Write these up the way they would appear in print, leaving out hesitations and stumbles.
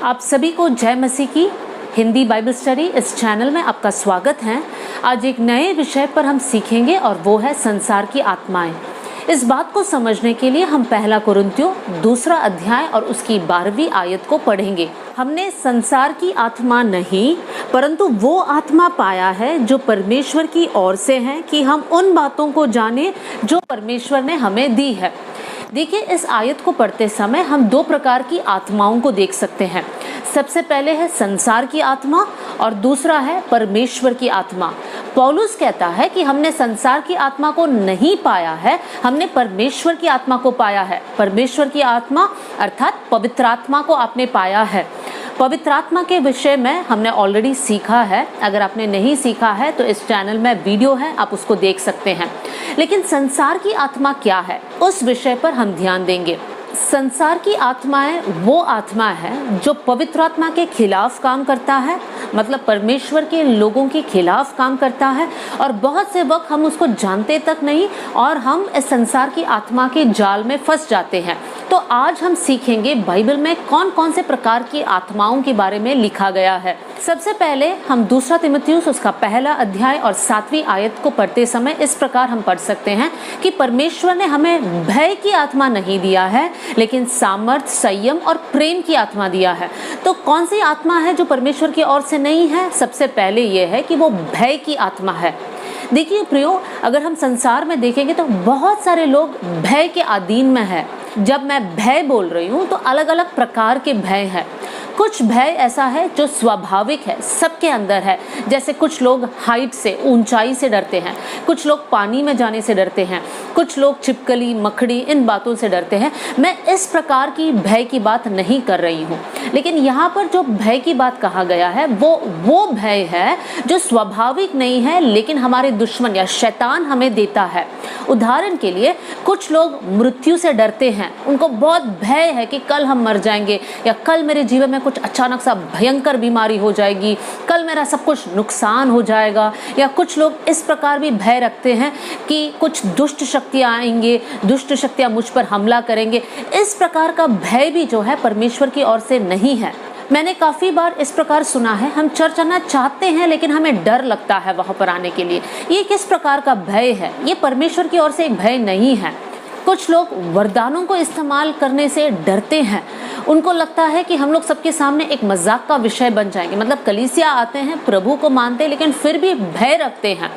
आप सभी को जय मसीह की हिंदी बाइबल स्टडी इस चैनल में आपका स्वागत है। आज एक नए विषय पर हम सीखेंगे और वो है संसार की आत्माएं। इस बात को समझने के लिए हम पहला कुरिन्थियों 2 अध्याय और उसकी 12वीं आयत को पढ़ेंगे। हमने संसार की आत्मा नहीं परंतु वो आत्मा पाया है जो परमेश्वर की ओर से है कि हम उन बातों को जाने जो परमेश्वर ने हमें दी है। देखिए, इस आयत को पढ़ते समय हम 2 प्रकार की आत्माओं को देख सकते हैं। सबसे पहले है संसार की आत्मा और दूसरा है परमेश्वर की आत्मा। पौलुस कहता है कि हमने संसार की आत्मा को नहीं पाया है, हमने परमेश्वर की आत्मा को पाया है। परमेश्वर की आत्मा अर्थात पवित्र आत्मा को आपने पाया है। पवित्र आत्मा के विषय में हमने ऑलरेडी सीखा है। अगर आपने नहीं सीखा है तो इस चैनल में वीडियो है, आप उसको देख सकते हैं। लेकिन संसार की आत्मा क्या है, उस विषय पर हम ध्यान देंगे। संसार की आत्माएं वो आत्मा है जो पवित्र आत्मा के खिलाफ काम करता है, मतलब परमेश्वर के लोगों के खिलाफ काम करता है। और बहुत से वक्त हम उसको जानते तक नहीं और हम इस संसार की आत्मा के जाल में फंस जाते हैं। तो आज हम सीखेंगे बाइबल में कौन कौन से प्रकार की आत्माओं के बारे में लिखा गया है। सबसे पहले हम 2 तीमुथियुस उसका 1 अध्याय और 7वीं आयत को पढ़ते समय इस प्रकार हम पढ़ सकते हैं कि परमेश्वर ने हमें भय की आत्मा नहीं दिया है लेकिन सामर्थ, संयम और प्रेम की आत्मा दिया है। तो कौन सी आत्मा है जो परमेश्वर की ओर से नहीं है? सबसे पहले ये है कि वो भय की आत्मा है। देखिए प्रियो, अगर हम संसार में देखेंगे तो बहुत सारे लोग भय के अधीन में है। जब मैं भय बोल रही हूँ तो अलग अलग प्रकार के भय हैं। कुछ भय ऐसा है जो स्वाभाविक है, सबके अंदर है। जैसे कुछ लोग हाइट से, ऊंचाई से डरते हैं, कुछ लोग पानी में जाने से डरते हैं, कुछ लोग छिपकली, मकड़ी, इन बातों से डरते हैं। मैं इस प्रकार की भय की बात नहीं कर रही हूँ, लेकिन यहाँ पर जो भय की बात कहा गया है वो भय है जो स्वाभाविक नहीं है लेकिन हमारे दुश्मन या शैतान हमें देता है। उदाहरण के लिए कुछ लोग मृत्यु से डरते हैं, उनको बहुत भय है कि कल हम मर जाएंगे या कल मेरे जीवन में कुछ अचानक सा भयंकर बीमारी हो जाएगी, कल मेरा सब कुछ नुकसान हो जाएगा। या कुछ लोग इस प्रकार भी भय रखते हैं कि कुछ दुष्ट शक्तियां आएंगे, दुष्ट शक्तियां मुझ पर हमला करेंगे। इस प्रकार का भय भी जो है परमेश्वर की ओर से नहीं है। मैंने काफ़ी बार इस प्रकार सुना है, हम चर्च आना चाहते हैं लेकिन हमें डर लगता है वहाँ पर आने के लिए। ये किस प्रकार का भय है? ये परमेश्वर की ओर से एक भय नहीं है। कुछ लोग वरदानों को इस्तेमाल करने से डरते हैं। उनको लगता है कि हम लोग सबके सामने एक मजाक का विषय बन जाएंगे। मतलब कलीसिया आते हैं, प्रभु को मानते हैं लेकिन फिर भी भय रखते हैं।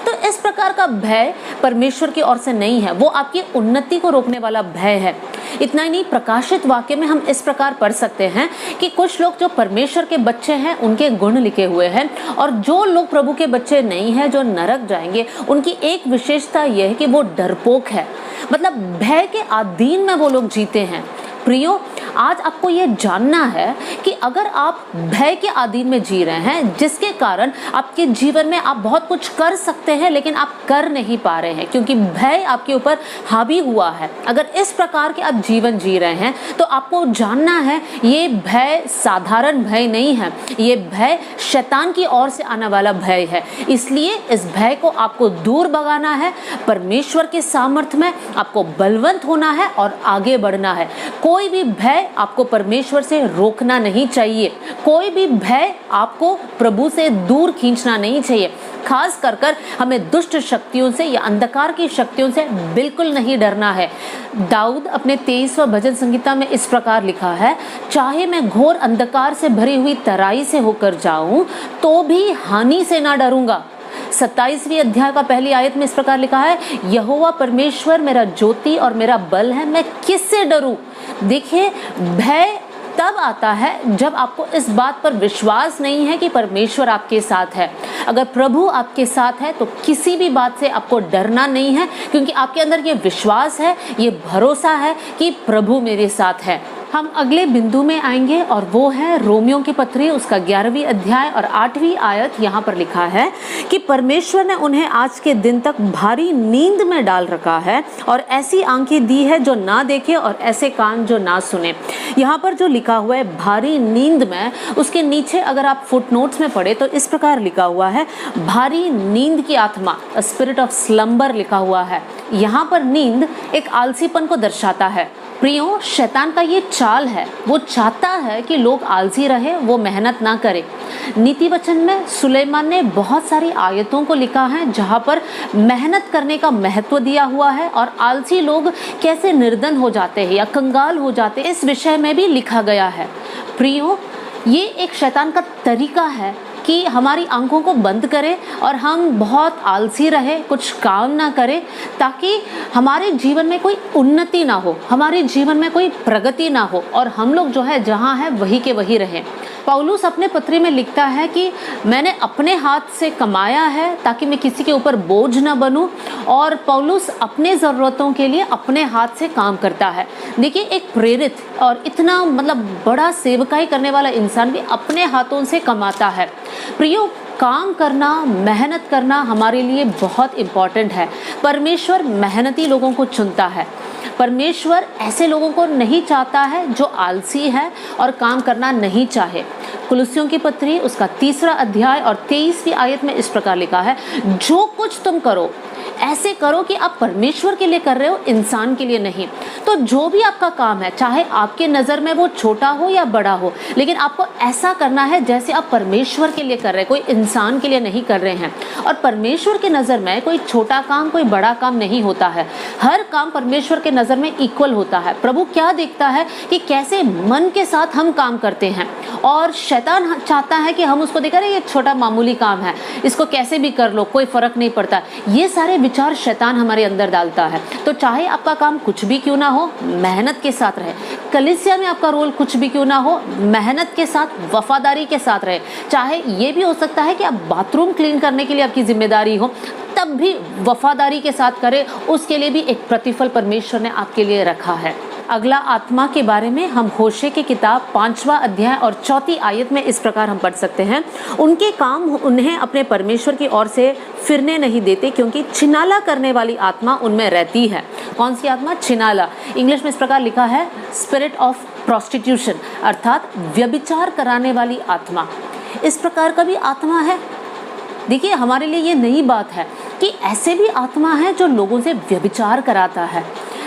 तो इस प्रकार का भय परमेश्वर की ओर से नहीं है, वो आपकी उन्नति को रोकने वाला भय है। इतना ही नहीं, प्रकाशित वाक्य में हम इस प्रकार पढ़ सकते हैं कि कुछ लोग जो परमेश्वर के बच्चे हैं उनके गुण लिखे हुए हैं, और जो लोग प्रभु के बच्चे नहीं हैं, जो नरक जाएंगे, उनकी एक विशेषता यह है कि वो डरपोक है। मतलब भय के अधीन में वो लोग जीते हैं। प्रियो, आज आपको ये जानना है कि अगर आप भय के अधीन में जी रहे हैं जिसके कारण आपके जीवन में आप बहुत कुछ कर सकते हैं लेकिन आप कर नहीं पा रहे हैं क्योंकि भय आपके ऊपर हावी हुआ है, अगर इस प्रकार के आप जीवन जी रहे हैं तो आपको जानना है ये भय साधारण भय नहीं है, ये भय शैतान की ओर से आने वाला भय है। इसलिए इस भय को आपको दूर भगाना है, परमेश्वर के सामर्थ्य में आपको बलवंत होना है और आगे बढ़ना है। कोई भी भय आपको परमेश्वर से रोकना नहीं चाहिए, कोई भी भय आपको प्रभु से दूर खींचना नहीं चाहिए। खास कर हमें दुष्ट शक्तियों से या अंधकार की शक्तियों से बिल्कुल नहीं डरना है। दाऊद अपने 23वें भजन संहिता में इस प्रकार लिखा है, चाहे मैं घोर अंधकार से भरी हुई तराई से होकर जाऊं तो भी हानि से ना डरूंगा। 27वीं अध्याय का पहली आयत में इस प्रकार लिखा है, यहोवा परमेश्वर मेरा ज्योति और मेरा बल है, मैं किससे डरूं। देखिए, भय तब आता है जब आपको इस बात पर विश्वास नहीं है कि परमेश्वर आपके साथ है। अगर प्रभु आपके साथ है तो किसी भी बात से आपको डरना नहीं है क्योंकि आपके अंदर ये विश्वास है, ये भरोसा है कि प्रभु मेरे साथ है। हम अगले बिंदु में आएंगे और वो है रोमियो की पत्री उसका 11वीं अध्याय और 8वीं आयत। यहाँ पर लिखा है कि परमेश्वर ने उन्हें आज के दिन तक भारी नींद में डाल रखा है और ऐसी आंखें दी है जो ना देखे और ऐसे कान जो ना सुने। यहाँ पर जो लिखा हुआ है भारी नींद में, उसके नीचे अगर आप फुटनोट्स में पढ़े तो इस प्रकार लिखा हुआ है भारी नींद की आत्मा, स्पिरिट ऑफ स्लम्बर लिखा हुआ है। यहाँ पर नींद एक आलसीपन को दर्शाता है। प्रियो, शैतान का ये चाल है, वो चाहता है कि लोग आलसी रहे, वो मेहनत ना करे। नीति वचन में सुलेमान ने बहुत सारी आयतों को लिखा है जहाँ पर मेहनत करने का महत्व दिया हुआ है और आलसी लोग कैसे निर्धन हो जाते हैं या कंगाल हो जाते हैं, इस विषय में भी लिखा गया है। प्रियो, ये एक शैतान का तरीका है कि हमारी आंखों को बंद करे और हम बहुत आलसी रहे, कुछ काम ना करें, ताकि हमारे जीवन में कोई उन्नति ना हो, हमारे जीवन में कोई प्रगति ना हो और हम लोग जो है जहाँ है वही के वही रहें। पौलुस अपने पत्री में लिखता है कि मैंने अपने हाथ से कमाया है ताकि मैं किसी के ऊपर बोझ न बनूं, और पौलुस अपने ज़रूरतों के लिए अपने हाथ से काम करता है। देखिए, एक प्रेरित और इतना बड़ा सेवकाई करने वाला इंसान भी अपने हाथों से कमाता है। प्रियो, काम करना, मेहनत करना हमारे लिए बहुत इम्पॉर्टेंट है। परमेश्वर मेहनती लोगों को चुनता है। परमेश्वर ऐसे लोगों को नहीं चाहता है जो आलसी है और काम करना नहीं चाहे। कुलुस्सियों की पत्री उसका 3 अध्याय और 23वीं आयत में इस प्रकार लिखा है, जो कुछ तुम करो ऐसे करो कि आप परमेश्वर के लिए कर रहे हो, इंसान के लिए नहीं। तो जो भी आपका काम है, चाहे आपके नज़र में वो छोटा हो या बड़ा हो, लेकिन आपको ऐसा करना है जैसे आप परमेश्वर के लिए कर रहे हैं, कोई इंसान के लिए नहीं कर रहे हैं। और परमेश्वर के नज़र में कोई छोटा काम, कोई बड़ा काम नहीं होता है। हर काम परमेश्वर के नज़र में इक्वल होता है। प्रभु क्या देखता है कि कैसे मन के साथ हम काम करते हैं, और शैतान चाहता है कि हम उसको देखा रहे ये छोटा मामूली काम है, इसको कैसे भी कर लो, कोई फर्क नहीं पड़ता। ये सारे विचार शैतान हमारे अंदर डालता है। तो चाहे आपका काम कुछ भी क्यों ना हो, मेहनत के साथ रहे। कलीसिया में आपका रोल कुछ भी क्यों ना हो, मेहनत के साथ, वफादारी के साथ रहे। चाहे ये भी हो सकता है कि आप बाथरूम क्लीन करने के लिए आपकी जिम्मेदारी हो, तब भी वफादारी के साथ करें, उसके लिए भी एक प्रतिफल परमेश्वर ने आपके लिए रखा है। अगला आत्मा के बारे में हम होशे की किताब 5वां अध्याय और 4वीं आयत में इस प्रकार हम पढ़ सकते हैं, उनके काम उन्हें अपने परमेश्वर की ओर से फिरने नहीं देते, क्योंकि छिनाला करने वाली आत्मा उनमें रहती है। कौन सी आत्मा? छिनाला। इंग्लिश में इस प्रकार लिखा है, स्पिरिट ऑफ प्रोस्टिट्यूशन, अर्थात व्यभिचार कराने वाली आत्मा। इस प्रकार का भी आत्मा है। देखिए, हमारे लिए ये नई बात है कि ऐसे भी आत्मा है जो लोगों से व्यभिचार कराता है।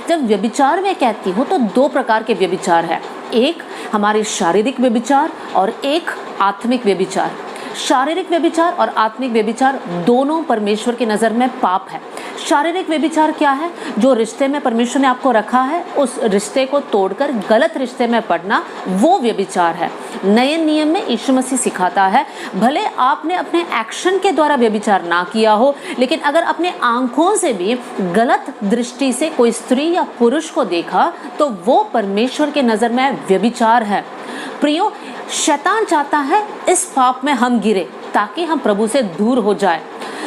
जब व्यभिचार मैं कहती हूँ तो 2 प्रकार के व्यभिचार है, एक हमारे शारीरिक व्यभिचार और एक आत्मिक व्यभिचार। शारीरिक व्यभिचार और आत्मिक व्यभिचार दोनों परमेश्वर की नज़र में पाप है। शारीरिक व्यभिचार क्या है? जो रिश्ते में परमेश्वर ने आपको रखा है, उस रिश्ते को तोड़कर गलत रिश्ते में पड़ना, वो व्यभिचार है। नए नियम में यीशु मसीह सिखाता है, भले आपने अपने एक्शन के द्वारा व्यभिचार ना किया हो, लेकिन अगर अपने आंखों से भी गलत दृष्टि से कोई स्त्री या पुरुष को देखा तो वो परमेश्वर के नज़र में व्यभिचार है। प्रियो, शैतान चाहता है इस पाप में हम गिरे ताकि हम प्रभु से दूर हो जाए।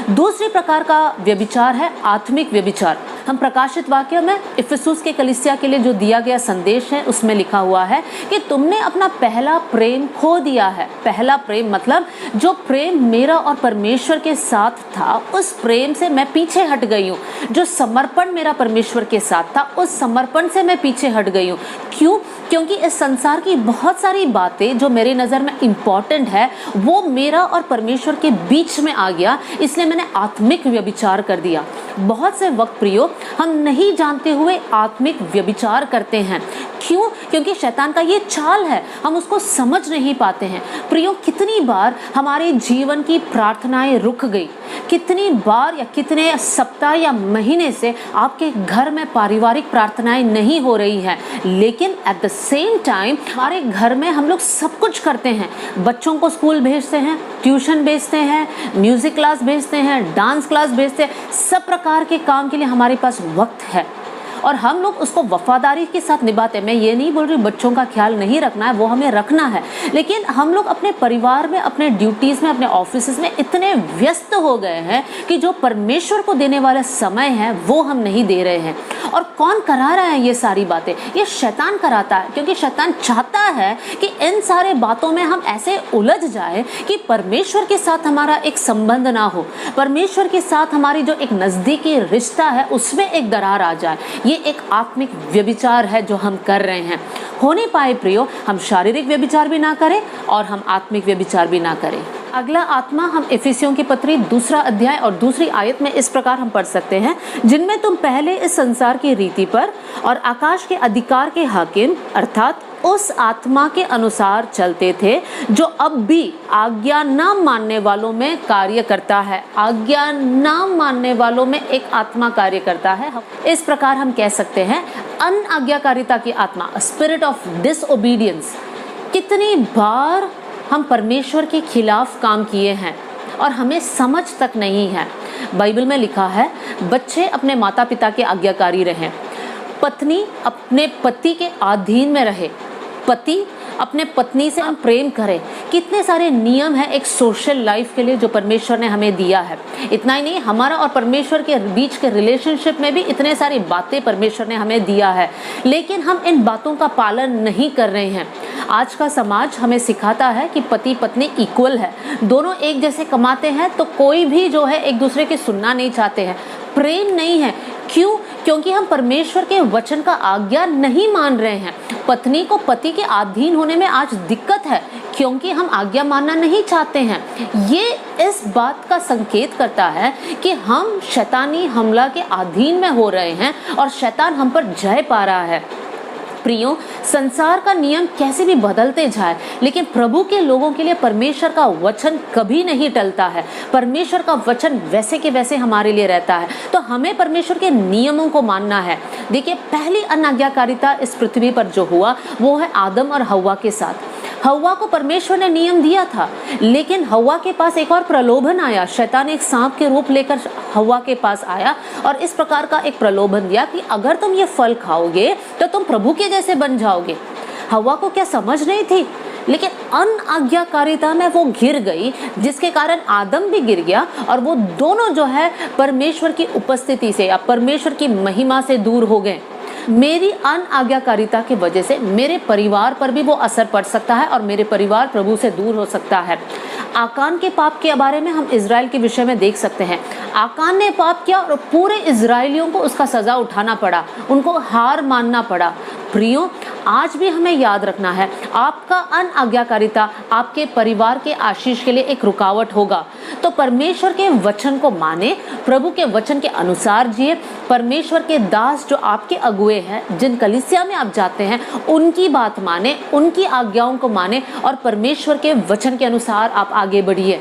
दूसरी प्रकार का व्यभिचार है आत्मिक व्यभिचार। हम प्रकाशित वाक्य में इफिसुस के कलीसिया के लिए जो दिया गया संदेश है उसमें लिखा हुआ है कि तुमने अपना पहला प्रेम खो दिया है। पहला प्रेम मतलब जो प्रेम मेरा और परमेश्वर के साथ था, उस प्रेम से मैं पीछे हट गई हूँ। जो समर्पण मेरा परमेश्वर के साथ था, उस समर्पण से मैं पीछे हट गई हूँ। क्यों? क्योंकि इस संसार की बहुत सारी बातें जो मेरी नज़र में इम्पॉर्टेंट है, वो मेरा और परमेश्वर के बीच में आ गया, इसलिए मैंने आत्मिक व्यभिचार कर दिया। बहुत से वक्त प्रियो, हम नहीं जानते हुए आत्मिक व्यभिचार करते हैं। क्यों? क्योंकि शैतान का ये चाल है, हम उसको समझ नहीं पाते हैं। प्रियो, कितनी बार हमारे जीवन की प्रार्थनाएं रुक गई, कितनी बार या कितने सप्ताह या महीने से आपके घर में पारिवारिक प्रार्थनाएं नहीं हो रही है, लेकिन एट द सेम टाइम हमारे घर में हम लोग सब कुछ करते हैं। बच्चों को स्कूल भेजते हैं, ट्यूशन भेजते हैं, म्यूजिक क्लास भेजते हैं, डांस क्लास भेजते हैं, सब प्रकार के काम के लिए हमारे पास वक्त है और हम लोग उसको वफादारी के साथ निभाते हैं। मैं ये नहीं बोल रही बच्चों का ख्याल नहीं रखना है, वो हमें रखना है, लेकिन हम लोग अपने परिवार में, अपने ड्यूटीज़ में, अपने ऑफिस में इतने व्यस्त हो गए हैं कि जो परमेश्वर को देने वाला समय है वो हम नहीं दे रहे हैं। और कौन करा रहा है ये सारी बातें? ये शैतान कराता है, क्योंकि शैतान चाहता है कि इन सारे बातों में हम ऐसे उलझ जाए कि परमेश्वर के साथ हमारा एक संबंध ना हो, परमेश्वर के साथ हमारी जो एक नज़दीकी रिश्ता है उसमें एक दरार आ जाए। ये एक आत्मिक व्यभिचार है जो हम कर रहे हैं। हो नहीं पाए प्रियो, हम शारीरिक व्यभिचार भी ना करें और हम आत्मिक व्यभिचार भी ना करें। अगला आत्मा हम इफिसियों की पत्री 2 अध्याय और 2 आयत में इस प्रकार हम पढ़ सकते हैं, जिनमें तुम पहले इस संसार की रीति पर और आकाश के अधिकार के हाकिम अर्थात उस आत्मा के अनुसार चलते थे जो अब भी आज्ञा न मानने वालों में कार्य करता है। आज्ञा न मानने वालों में एक आत्मा कार्य करता है। इस प्रकार हम कह सकते हैं अनआज्ञाकारिता की आत्मा, स्पिरिट ऑफ डिसओबीडियंस। कितनी बार हम परमेश्वर के खिलाफ काम किए हैं और हमें समझ तक नहीं है। बाइबल में लिखा है बच्चे अपने माता पिता के आज्ञाकारी रहें, पत्नी अपने पति के अधीन में रहे, पति अपने पत्नी से हम प्रेम करें। कितने सारे नियम हैं एक सोशल लाइफ के लिए जो परमेश्वर ने हमें दिया है। इतना ही नहीं, हमारा और परमेश्वर के बीच के रिलेशनशिप में भी इतने सारी बातें परमेश्वर ने हमें दिया है, लेकिन हम इन बातों का पालन नहीं कर रहे हैं। आज का समाज हमें सिखाता है कि पति पत्नी इक्वल है, दोनों एक जैसे कमाते हैं, तो कोई भी जो है एक दूसरे की सुनना नहीं चाहते हैं, प्रेम नहीं है। क्यों? क्योंकि हम परमेश्वर के वचन का आज्ञा नहीं मान रहे हैं। पत्नी को पति के अधीन होने में आज दिक्कत है क्योंकि हम आज्ञा मानना नहीं चाहते हैं। ये इस बात का संकेत करता है कि हम शैतानी हमला के अधीन में हो रहे हैं और शैतान हम पर जय पा रहा है। प्रियो, संसार का नियम कैसे भी बदलते जाए, लेकिन प्रभु के लोगों के लिए परमेश्वर का वचन कभी नहीं टलता है। परमेश्वर का वचन वैसे के वैसे हमारे लिए रहता है, तो हमें परमेश्वर के नियमों को मानना है। देखिए, पहली अनाज्ञाकारिता इस पृथ्वी पर जो हुआ वो है आदम और हव्वा के साथ। हव्वा को परमेश्वर ने नियम दिया था, लेकिन हव्वा के पास एक और प्रलोभन आया। शैतान एक सांप के रूप लेकर हव्वा के पास आया और इस प्रकार का एक प्रलोभन दिया कि अगर तुम ये फल खाओगे तो तुम प्रभु के जैसे बन जाओगे। हव्वा को क्या समझ नहीं थी, लेकिन अनआज्ञाकारिता में वो गिर गई, जिसके कारण आदम भी गिर गया और वो दोनों जो है परमेश्वर की उपस्थिति से या परमेश्वर की महिमा से दूर हो गए। मेरी अनआज्ञाकारिता की वजह से मेरे परिवार पर भी वो असर पड़ सकता है और मेरे परिवार प्रभु से दूर हो सकता है। आकान के पाप के बारे में हम इजराइल के विषय में देख सकते हैं। आकान ने पाप किया और पूरे इजराइलियों को उसका सजा उठाना पड़ा, उनको हार मानना पड़ा। प्रियो, आज भी हमें याद रखना है, आपका अनआज्ञाकारिता आपके परिवार के आशीष के लिए एक रुकावट होगा। तो परमेश्वर के वचन को माने, प्रभु के वचन के अनुसार जिए। परमेश्वर के दास जो आपके अगुए हैं, जिन कलीसिया में आप जाते हैं, उनकी बात माने, उनकी आज्ञाओं को माने और परमेश्वर के वचन के अनुसार आप आगे बढ़िए।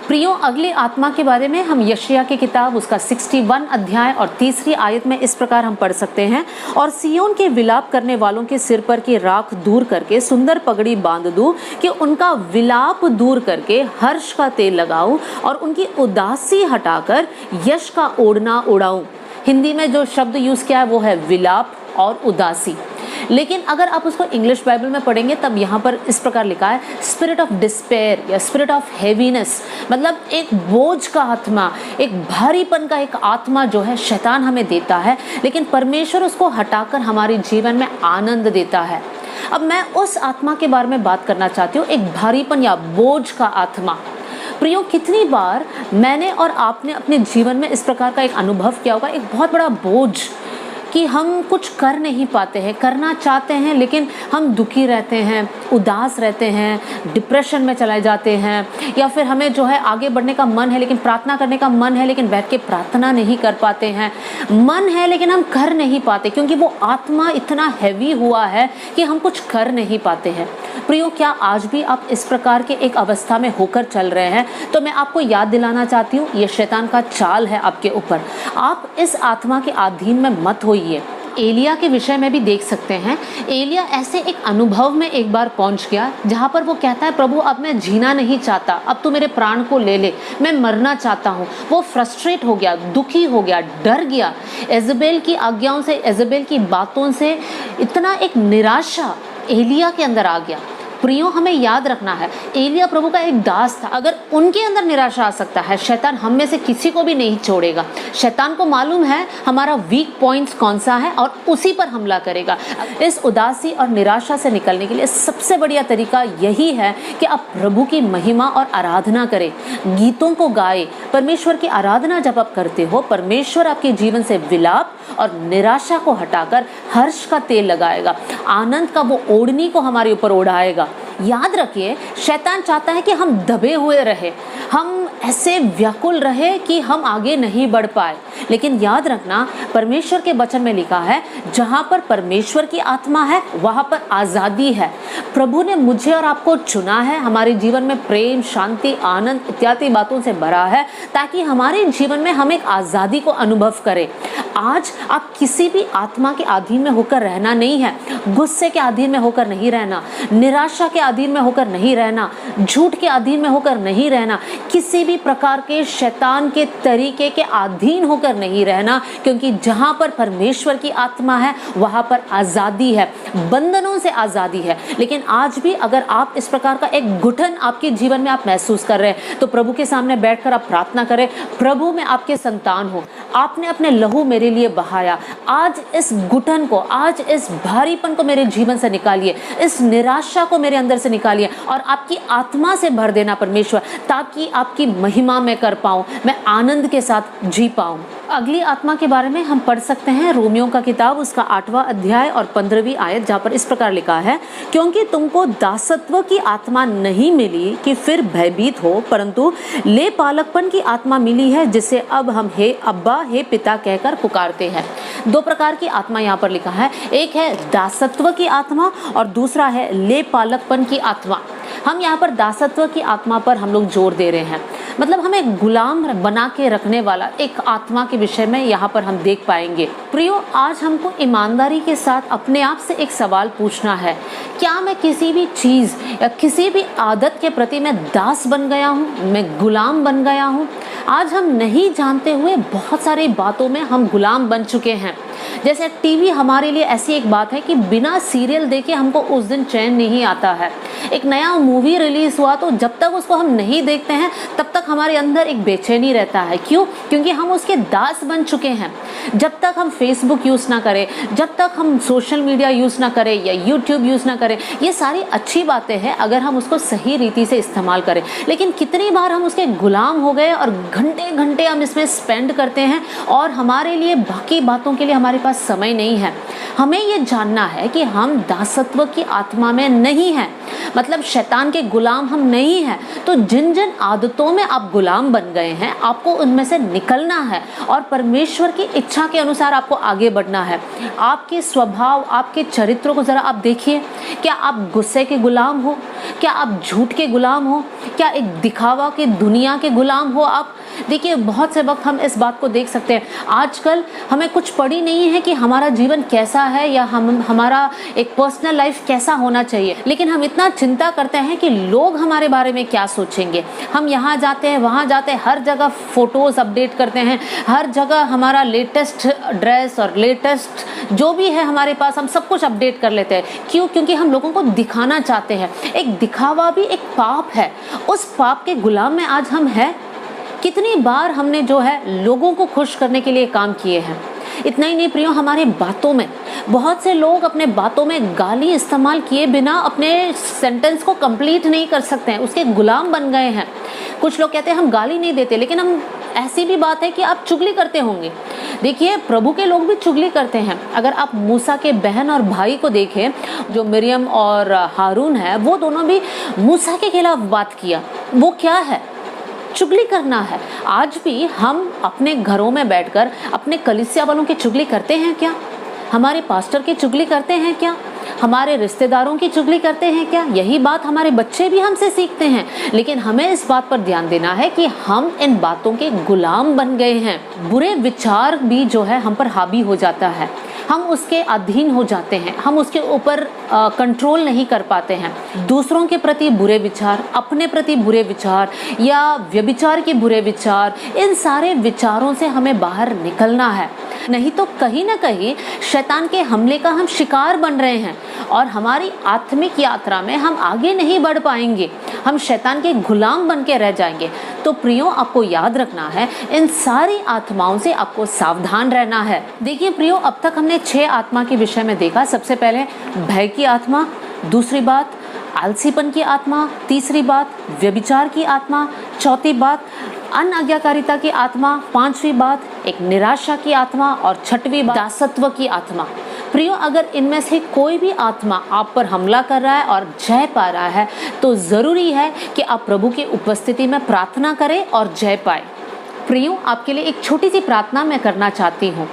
प्रियो, अगली आत्मा के बारे में हम यशायाह की किताब उसका 61 अध्याय और 3 आयत में इस प्रकार हम पढ़ सकते हैं, और सिय्योन के विलाप करने वालों के सिर पर की राख दूर करके सुंदर पगड़ी बांध दूं कि उनका विलाप दूर करके हर्ष का तेल लगाऊं और उनकी उदासी हटाकर यश का ओढ़ना उड़ाऊं। हिंदी में जो शब्द यूज किया है वो है विलाप और उदासी, लेकिन अगर आप उसको इंग्लिश बाइबल में पढ़ेंगे तब यहाँ पर इस प्रकार लिखा है स्पिरिट ऑफ डिस्पेयर या स्पिरिट ऑफ हेवीनेस, मतलब एक बोझ का आत्मा, एक भारीपन का एक आत्मा जो है शैतान हमें देता है, लेकिन परमेश्वर उसको हटाकर हमारे जीवन में आनंद देता है। अब मैं उस आत्मा के बारे में बात करना चाहती हूँ, एक भारीपन या बोझ का आत्मा। प्रियो, कितनी बार मैंने और आपने अपने जीवन में इस प्रकार का एक अनुभव किया होगा, एक बहुत बड़ा बोझ कि हम कुछ कर नहीं पाते हैं, करना चाहते हैं लेकिन हम दुखी रहते हैं, उदास रहते हैं, डिप्रेशन में चले जाते हैं, या फिर हमें जो है आगे बढ़ने का मन है लेकिन प्रार्थना करने का मन है लेकिन बैठ के प्रार्थना नहीं कर पाते हैं, मन है लेकिन हम कर नहीं पाते क्योंकि वो आत्मा इतना हैवी हुआ है कि हम कुछ कर नहीं पाते हैं। प्रियो, क्या आज भी आप इस प्रकार के एक अवस्था में होकर चल रहे हैं? तो मैं आपको याद दिलाना चाहती हूँ, ये शैतान का चाल है आपके ऊपर। आप इस आत्मा के अधीन में मत होइए। एलिया के विषय में भी देख सकते हैं। एलिया ऐसे एक अनुभव में एक बार पहुंच गया जहां पर वो कहता है, प्रभु अब मैं जीना नहीं चाहता, अब तू मेरे प्राण को ले ले, मैं मरना चाहता हूं। वो फ्रस्ट्रेट हो गया, दुखी हो गया, डर गया। इजेबेल की आज्ञाओं से, इजेबेल की बातों से इतना एक निराशा एलिया के अंदर आ गया। प्रियो, हमें याद रखना है, एलिया प्रभु का एक दास था। अगर उनके अंदर निराशा आ सकता है, शैतान हम में से किसी को भी नहीं छोड़ेगा। शैतान को मालूम है हमारा वीक पॉइंट्स कौन सा है और उसी पर हमला करेगा। इस उदासी और निराशा से निकलने के लिए सबसे बढ़िया तरीका यही है कि आप प्रभु की महिमा और आराधना करें, गीतों को गाए। परमेश्वर की आराधना जब आप करते हो, परमेश्वर आपके जीवन से विलाप और निराशा को हटाकर हर्ष का तेल लगाएगा, आनंद का वो ओढ़नी को हमारे ऊपर ओढ़ाएगा। याद रखिए, शैतान चाहता है कि हम दबे हुए रहे, हम ऐसे व्याकुल रहे कि हम आगे नहीं बढ़ पाए। लेकिन याद रखना, परमेश्वर के वचन में लिखा है, जहां पर परमेश्वर की आत्मा है वहां पर आजादी है। प्रभु ने मुझे और आपको चुना है, हमारे जीवन में प्रेम, शांति, आनंद इत्यादि बातों से भरा है, ताकि हमारे जीवन में हम एक आजादी को अनुभव करें। आज आप किसी भी आत्मा के अधीन में होकर रहना नहीं है, गुस्से के अधीन में होकर नहीं रहना, निराशा के अधीन में होकर नहीं रहना, झूठ के अधीन में होकर नहीं रहना, किसी भी प्रकार के शैतान के तरीके के अधीन होकर नहीं रहना, क्योंकि जहां पर परमेश्वर की आत्मा है वहां पर आजादी है, बंधनों से आजादी है। लेकिन आज भी अगर आप इस प्रकार का एक घुटन आपके जीवन में आप महसूस कर रहे हैं, तो प्रभु के सामने बैठकर आप प्रार्थना करें, प्रभु मैं आपके संतान हूं, आपने अपने लहू मेरे लिए बहाया, आज इस घुटन को, आज इस भारीपन को मेरे जीवन से निकालिए, इस निराशा को मेरे अंदर से निकालिए और आपकी आत्मा से भर देना परमेश्वर, ताकि आपकी महिमा में कर पाऊं, मैं आनंद के साथ जी पाऊं। अगली आत्मा के बारे में हम पढ़ सकते हैं रोमियो का किताब, उसका 8वां अध्याय और 15वीं आयत, जहाँ पर इस प्रकार लिखा है, क्योंकि तुमको दासत्व की आत्मा नहीं मिली कि फिर भयभीत हो, परंतु ले पालकपन की आत्मा मिली है, जिसे अब हम हे अब्बा, हे पिता कहकर पुकारते हैं। दो प्रकार की आत्मा यहाँ पर लिखा है, एक है दासत्व की आत्मा और दूसरा है ले पालकपन की आत्मा। हम यहाँ पर दासत्व की आत्मा पर हम लोग जोर दे रहे हैं, मतलब हमें गुलाम बना के रखने वाला एक आत्मा के विषय में यहाँ पर हम देख पाएंगे। प्रियो, आज हमको ईमानदारी के साथ अपने आप से एक सवाल पूछना है, क्या मैं किसी भी चीज़ या किसी भी आदत के प्रति मैं दास बन गया हूँ, मैं गुलाम बन गया हूँ? आज हम नहीं जानते हुए बहुत सारी बातों में हम गुलाम बन चुके हैं। जैसे टीवी हमारे लिए ऐसी एक बात है कि बिना सीरियल देखे हमको उस दिन चैन नहीं आता है। एक नया मूवी रिलीज हुआ तो जब तक उसको हम नहीं देखते हैं तब तक हमारे अंदर एक बेचैनी रहता है। क्यों? क्योंकि हम उसके दास बन चुके हैं। जब तक हम फेसबुक यूज़ ना करें, जब तक हम सोशल मीडिया यूज़ ना करें या यूट्यूब यूज़ ना करें, ये सारी अच्छी बातें हैं अगर हम उसको सही रीति से इस्तेमाल करें। लेकिन कितनी बार हम उसके गुलाम हो गए और घंटे घंटे हम इसमें स्पेंड करते हैं और हमारे लिए बाकी बातों के लिए हमारे पास समय नहीं है। हमें ये जानना है कि हम दासत्व की आत्मा में नहीं हैं, मतलब शैतान के गुलाम हम नहीं हैं। तो जिन जिन आदतों में आप गुलाम बन गए हैं, आपको उनमें से निकलना है और परमेश्वर की इच्छा के अनुसार आपको आगे बढ़ना है। आपके स्वभाव, आपके चरित्रों को जरा आप देखिए। क्या आप गुस्से के गुलाम हो? क्या आप झूठ के गुलाम हो? क्या एक दिखावा की दुनिया के गुलाम हो आप? देखिए, बहुत से वक्त हम इस बात को देख सकते हैं। आजकल हमें कुछ पड़ी नहीं है कि हमारा जीवन कैसा है या हमारा एक पर्सनल लाइफ कैसा होना चाहिए, लेकिन हम इतना चिंता करते हैं कि लोग हमारे बारे में क्या सोचेंगे। हम यहाँ जाते हैं, वहाँ जाते हैं, हर जगह फोटोज़ अपडेट करते हैं, हर जगह हमारा लेटेस्ट ड्रेस और लेटेस्ट जो भी है हमारे पास, हम सब कुछ अपडेट कर लेते हैं। क्यों? क्योंकि हम लोगों को दिखाना चाहते हैं। एक दिखावा भी एक पाप है। उस पाप के गुलाम में आज हम हैं। कितनी बार हमने जो है लोगों को खुश करने के लिए काम किए हैं। इतना ही नहीं प्रियो, हमारे बातों में बहुत से लोग अपने बातों में गाली इस्तेमाल किए बिना अपने सेंटेंस को कंप्लीट नहीं कर सकते हैं, उसके गुलाम बन गए हैं। कुछ लोग कहते हैं हम गाली नहीं देते, लेकिन हम, ऐसी भी बात है कि आप चुगली करते होंगे। देखिए, प्रभु के लोग भी चुगली करते हैं। अगर आप मूसा के बहन और भाई को देखें, जो मरियम और हारून है, वो दोनों भी मूसा के खिलाफ बात किया। वो क्या है? चुगली करना है। आज भी हम अपने घरों में बैठकर अपने कलीसिया वालों की चुगली करते हैं क्या? हमारे पास्टर की चुगली करते हैं क्या? हमारे रिश्तेदारों की चुगली करते हैं क्या? यही बात हमारे बच्चे भी हमसे सीखते हैं। लेकिन हमें इस बात पर ध्यान देना है कि हम इन बातों के गुलाम बन गए हैं। बुरे विचार भी जो है हम पर हावी हो जाता है, हम उसके अधीन हो जाते हैं, हम उसके ऊपर कंट्रोल नहीं कर पाते हैं। दूसरों के प्रति बुरे विचार, अपने प्रति बुरे विचार या व्यभिचार के बुरे विचार, इन सारे विचारों से हमें बाहर निकलना है। नहीं तो कहीं ना कहीं शैतान के हमले का हम शिकार बन रहे हैं और हमारी आत्मिक यात्रा में हम आगे नहीं बढ़ पाएंगे। हम शैतान के गुलाम बन के रह जाएंगे। तो प्रियो, आपको याद रखना है, इन सारी आत्माओं से आपको सावधान रहना है। देखिए प्रियो, अब तक हमने 6 आत्मा के विषय में देखा। सबसे पहले भय की आत्मा, दूसरी बात आलसीपन की आत्मा, तीसरी बात व्यभिचार की आत्मा, चौथी बात अनाज्ञाकारिता की आत्मा, पांचवी बात एक निराशा की आत्मा और छठवीं बात दासत्व की आत्मा। प्रियो, अगर इनमें से कोई भी आत्मा आप पर हमला कर रहा है और जय पा रहा है, तो ज़रूरी है कि आप प्रभु की उपस्थिति में प्रार्थना करें और जय पाए। प्रियो, आपके लिए एक छोटी सी प्रार्थना मैं करना चाहती हूँ।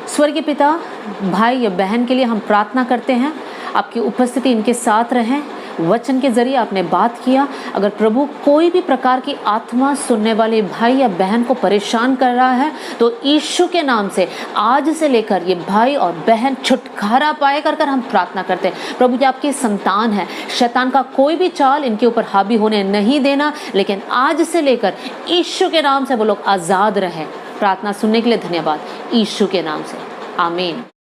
स्वर्गीय पिता, भाई या बहन के लिए हम प्रार्थना करते हैं, आपकी उपस्थिति इनके साथ रहें। वचन के जरिए आपने बात किया, अगर प्रभु कोई भी प्रकार की आत्मा सुनने वाले भाई या बहन को परेशान कर रहा है, तो यीशु के नाम से आज से लेकर ये भाई और बहन छुटकारा पाए कर हम प्रार्थना करते हैं। प्रभु जी आपकी संतान है, शैतान का कोई भी चाल इनके ऊपर हावी होने नहीं देना, लेकिन आज से लेकर यीशु के नाम से वो लोग आज़ाद रहें। प्रार्थना सुनने के लिए धन्यवाद, यीशु के नाम से, आमीन।